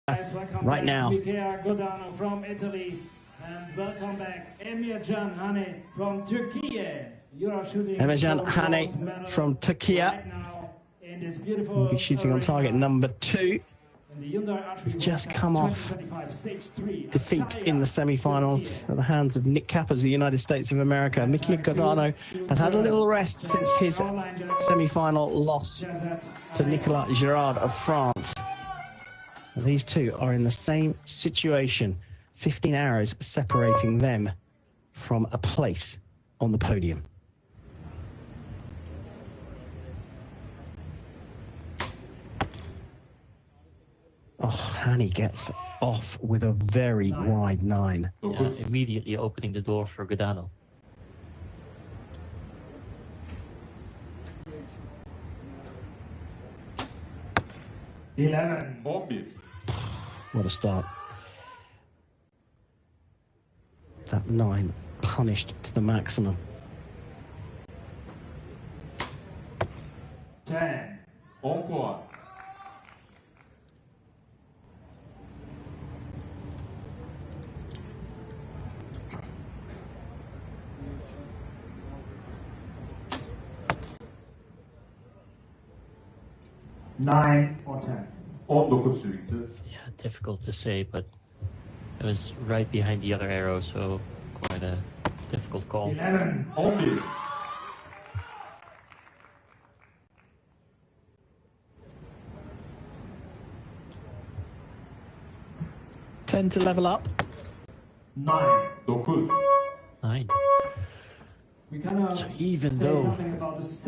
right now. Godano from Italy, and welcome back Emircan Hane from Turkey. You are shooting Emircan Hane from Turkey. Will be shooting on target number 2. He's just come off defeat in the semi-finals at the hands of Nick Kappers of the United States of America. Mickey Godano has had a little rest since his semi-final loss to Nicolas Girard of France. And these two are in the same situation, 15 hours separating them from a place on the podium. Oh, Hani gets off with a very wide 9. Yeah, immediately opening the door for Godano. What a start. That 9 punished to the maximum. 10. 9 or 10. 19 çizgisi. Yeah, difficult to say, but it was right behind the other arrow, so quite a difficult call. 11. 11. 10 to level up. 9. 9. 9. So even though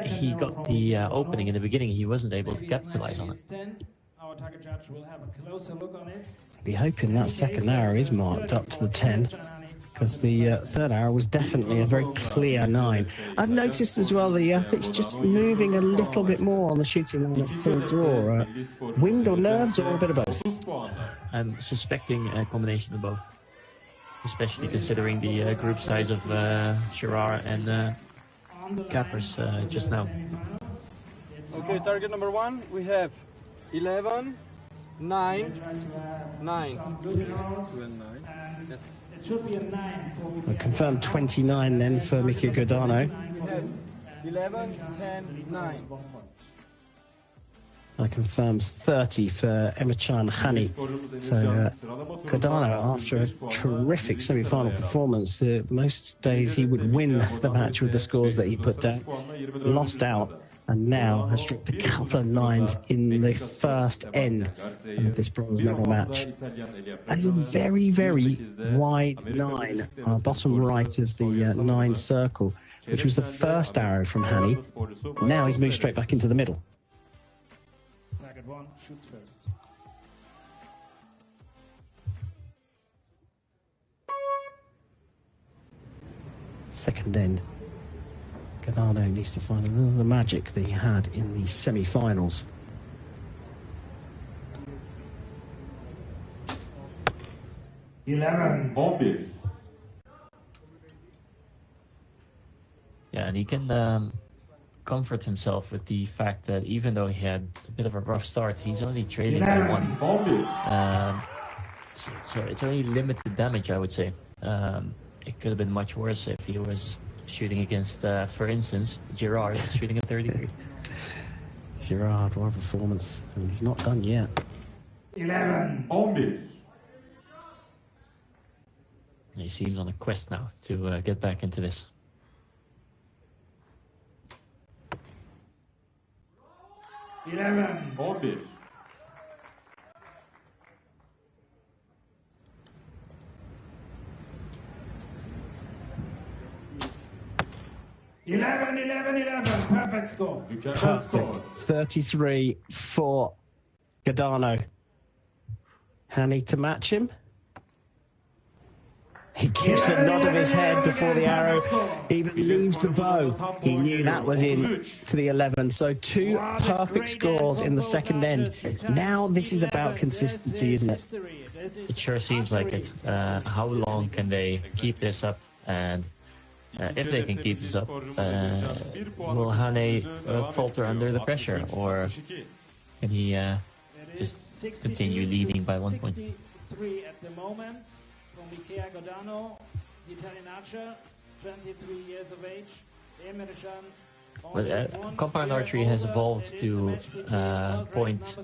he got the opening in the beginning, he wasn't able to capitalize on it. Our target judge will have a closer look on it. Be hoping that second arrow is marked up to the 10, because the third arrow was definitely a very clear 9. I've noticed as well the it's just moving a little bit more on the shooting line at full draw. Wind or nerves or a bit of both? I'm suspecting a combination of both, especially considering the group size of Girard and Kappers just now. Okay, target number 1, we have 11, 9, 9. Yes. It should be a 9 for I confirmed 29 then for Mickey Godano. 11, 10, 9. I confirmed 30 for Emircan Hane. So Godano, after a terrific semi-final performance, most days he would win the match with the scores that he put down, lost out, and now has dropped a couple of 9s in the first end of this bronze medal match. That is a very, very wide 9, bottom right of the 9 circle, which was the first arrow from Hane. Now he's moved straight back into the middle. target 1 shoots first. Second end. Godano needs to find a little of the magic that he had in the semi-finals. Eleven. Yeah, and he can comfort himself with the fact that even though he had a bit of a rough start, he's only trailing by 1. So it's only limited damage, I would say. It could have been much worse if he was shooting against, for instance, Girard shooting at 33. Girard, what a performance. And he's not done yet. 11. He seems on a quest now to get back into this. Eleven. 11. Perfect score. Perfect. 33 for Godano. Hane to match him. He gives a nod of his head before the arrow even leaves the bow. He knew that was in to the 11. So 2 perfect scores in the second end. Now this is about consistency, isn't it? It sure seems like it. How long can they keep this up? And if they can keep this up, will Hane falter under the pressure, or can he just continue leading by 1 point. 63 at the moment from Michele Godano, the Italian archer, 23 years of age. But compound archery has evolved to a point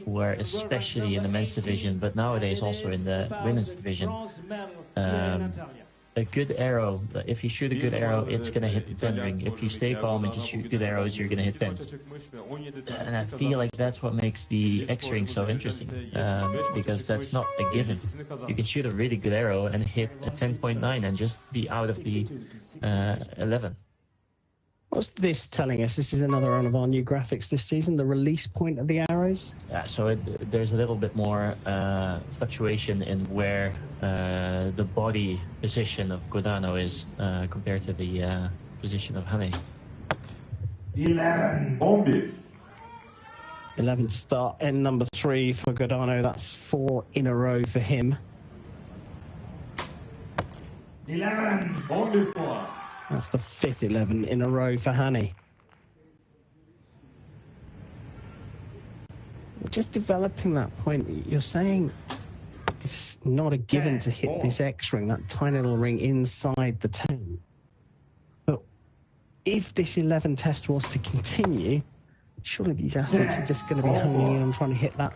where, especially in the men's division, but nowadays also in the women's division, a good arrow, if you shoot a good arrow, it's going to hit the 10 ring. If you stay calm and just shoot good arrows, you're going to hit 10s. And I feel like that's what makes the X ring so interesting, because that's not a given. You can shoot a really good arrow and hit a 10.9 and just be out of the 11. What's this telling us? This is another one of our new graphics this season, the release point of the arrows. Yeah, so there's a little bit more fluctuation in where the body position of Godano is compared to the position of Hane. 11. 11 to start, end number 3 for Godano. That's 4 in a row for him. 11. That's the 5th 11 in a row for Hane. Just developing that point, you're saying it's not a given to hit this X ring, that tiny little ring inside the 10. But if this 11 test was to continue, surely these athletes are just going to be hanging in and trying to hit that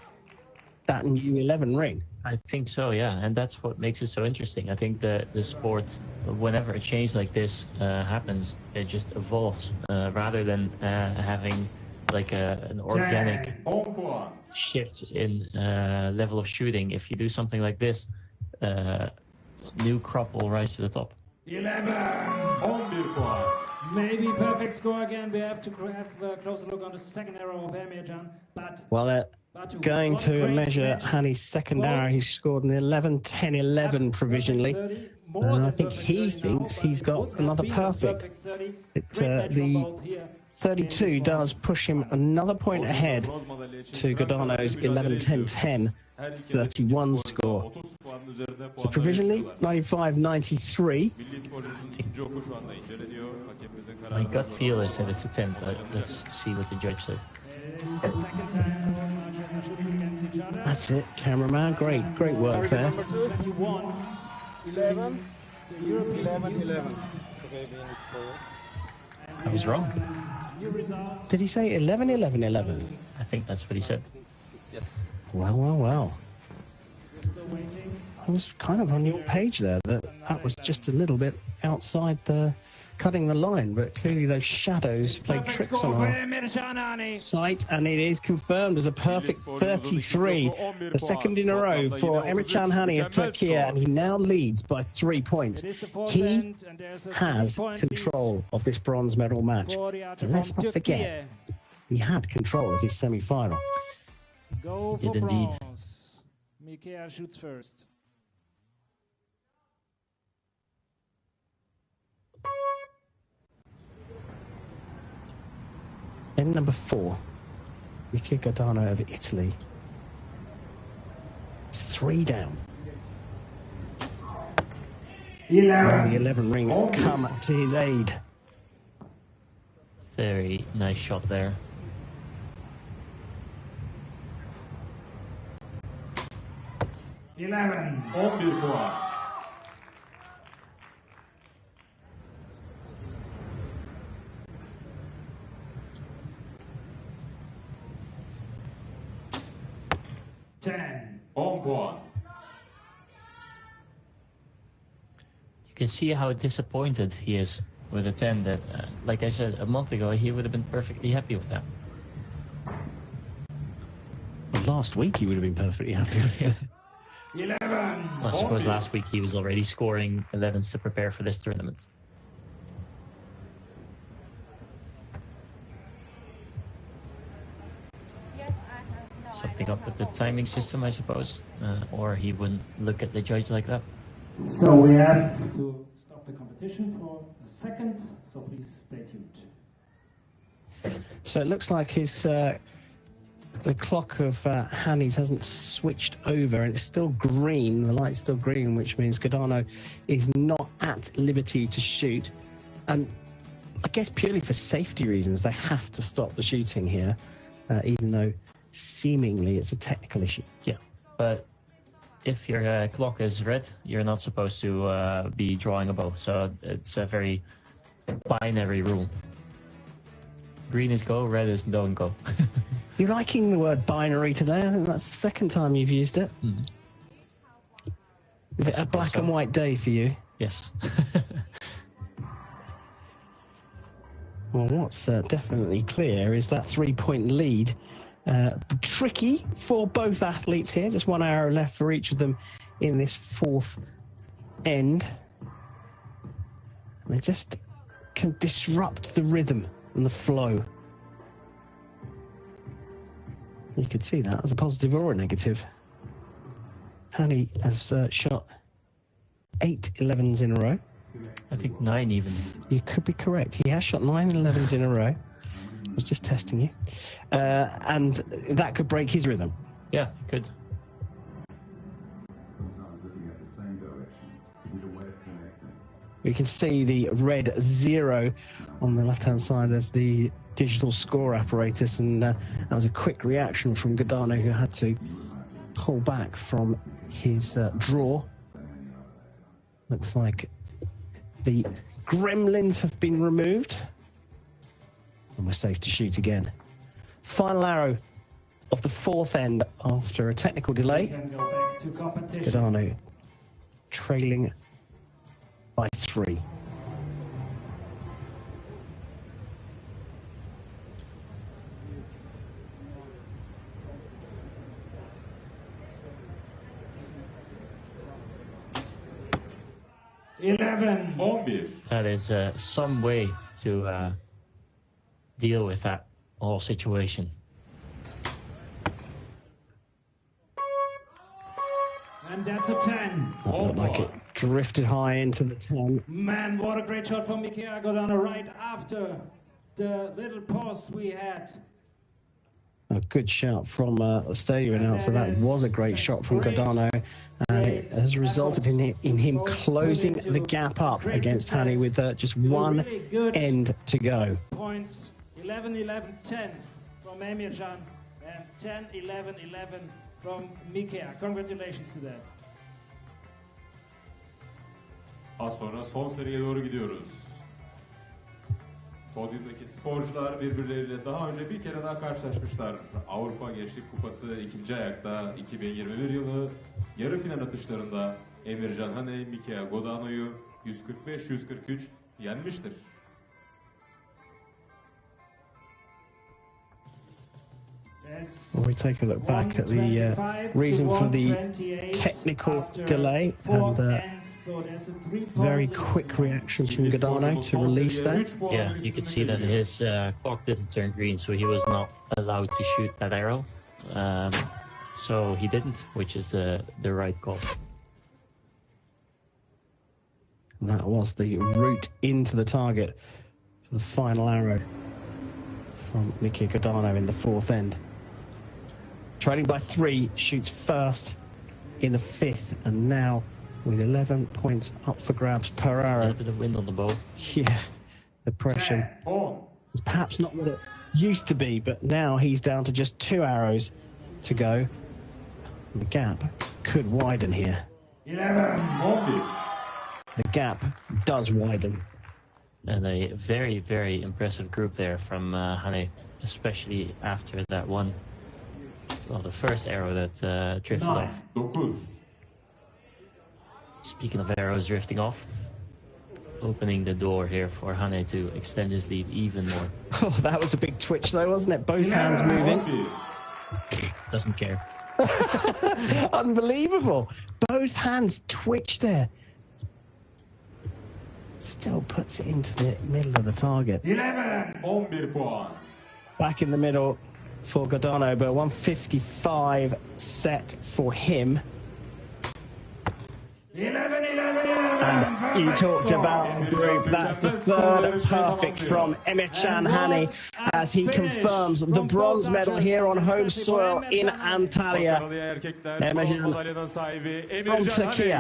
new 11 ring. I think so, yeah, and that's what makes it so interesting. I think the sport, whenever a change like this happens, it just evolves rather than having like an organic shift in level of shooting. If you do something like this, new crop will rise to the top. 11. Maybe perfect score again. We have to have a closer look on the second arrow of Emir-can. Well, they're going to measure Hane's second arrow. He's scored an 11-10-11 provisionally. And I think he thinks he's got another perfect. The 32 does push him another point ahead to Godano's 11-10-10-31 score. So provisionally, 95-93. My gut feel is that it's a 10, but let's see what the judge says. That's it, cameraman. Great work there. 11. I was wrong. Did he say 11-11-11? I think that's what he said. Yes. Well. I was kind of on your page there. That was just a little bit outside the cutting the line, but clearly those shadows played tricks on our site, and it is confirmed as a perfect 33, the second in a row for Emre-Can Hane of Turkey, and he now leads by 3 points. He has control of this bronze medal match. And let's not forget, he had control of his semi-final. Go for bronze. Michele shoots first. End number 4, Michele Godano of Italy. 3 down. 11. The 11 ring come to his aid. Very nice shot there. $11. 10. You can see how disappointed he is with a 10 that, like I said, a month ago, he would have been perfectly happy with that. Last week he would have been perfectly happy with it. 11. I suppose last week he was already scoring 11s to prepare for this tournament. Something up with the timing system, I suppose, or he wouldn't look at the judge like that. So we have to stop the competition for a second, so please stay tuned. So it looks like his the clock of Hane's hasn't switched over, and it's still green. The light's still green, which means Godano is not at liberty to shoot. And I guess purely for safety reasons, they have to stop the shooting here, even though seemingly it's a technical issue. Yeah, but if your clock is red, you're not supposed to be drawing a bow. So it's a very binary rule. Green is go, red is don't go. You're liking the word binary today. I think that's the second time you've used it. Mm. Is it a black and white day for you? Yes. Well, what's definitely clear is that 3-point lead. Tricky for both athletes here. Just 1 arrow left for each of them in this fourth end. They just can disrupt the rhythm and the flow. You could see that as a positive or a negative. Hani has shot 8 11s in a row. I think 9 even. You could be correct. He has shot 9 11s in a row. I was just testing you. And that could break his rhythm. Yeah, it could. We can see the red 0 on the left-hand side of the digital score apparatus, and that was a quick reaction from Godano, who had to pull back from his draw. Looks like the gremlins have been removed, and we're safe to shoot again. Final arrow of the fourth end after a technical delay. Godano trailing by 3. That is some way to deal with that whole situation. And that's a 10. That looked like it drifted high into the 10. Man, what a great shot from Mikhail Godano right after the little pause we had. A good shout from the stadium announcer. That was a great shot from Godano, and it has resulted in him closing the gap up against Hani with just one end to go. Points 11-11-10 from Emircan and 10-11-11 from Mikhail. Congratulations to that. Az sonra son seriye doğru gidiyoruz. Podyumdaki sporcular birbirleriyle daha önce bir kere daha karşılaşmışlar. Avrupa Gençlik Kupası ikinci ayakta 2021 yılı yarı final atışlarında Emircan Haney, Mikhail Godano'yu 145-143 yenmiştir. Well, we take a look back at the reason for the technical delay, and very quick reactions from Godano to release that. Yeah, you could see that his clock didn't turn green, so he was not allowed to shoot that arrow. So he didn't, which is the right call. And that was the route into the target for the final arrow from Mikhail Godano in the fourth end. Trailing by 3, shoots first in the 5th, and now with 11 points up for grabs per arrow. A bit of wind on the bow. Yeah, the pressure is perhaps not what it used to be, but now he's down to just 2 arrows to go. The gap could widen here. 11. The gap does widen. And a very, very impressive group there from Hane, especially after that one. Well, the first arrow that drifted off. Speaking of arrows drifting off, opening the door here for Hane to extend his lead even more. Oh, that was a big twitch though, wasn't it? Both hands moving. Doesn't care. Unbelievable. Both hands twitch there. Still puts it into the middle of the target. 11. Back in the middle for Godano, but 155 set for him. 11, 11, 11. And you talked about the group. That's the third perfect from Emircan Hani as he confirms the bronze medal here on home soil in Antalya. Emircan from Turkey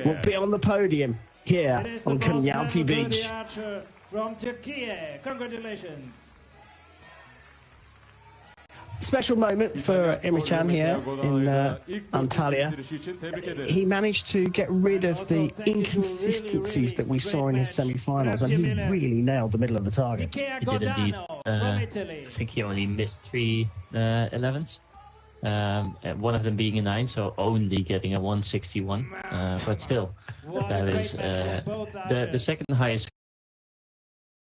will be on the podium here on Konyaaltı Beach. From Turkey, congratulations. Special moment for Emre here in Antalya. He managed to get rid of the inconsistencies that we saw in his semi-finals, and he really nailed the middle of the target. He did indeed. I think he only missed 3 11s. One of them being a 9, so only getting a 161. But still, that is the second highest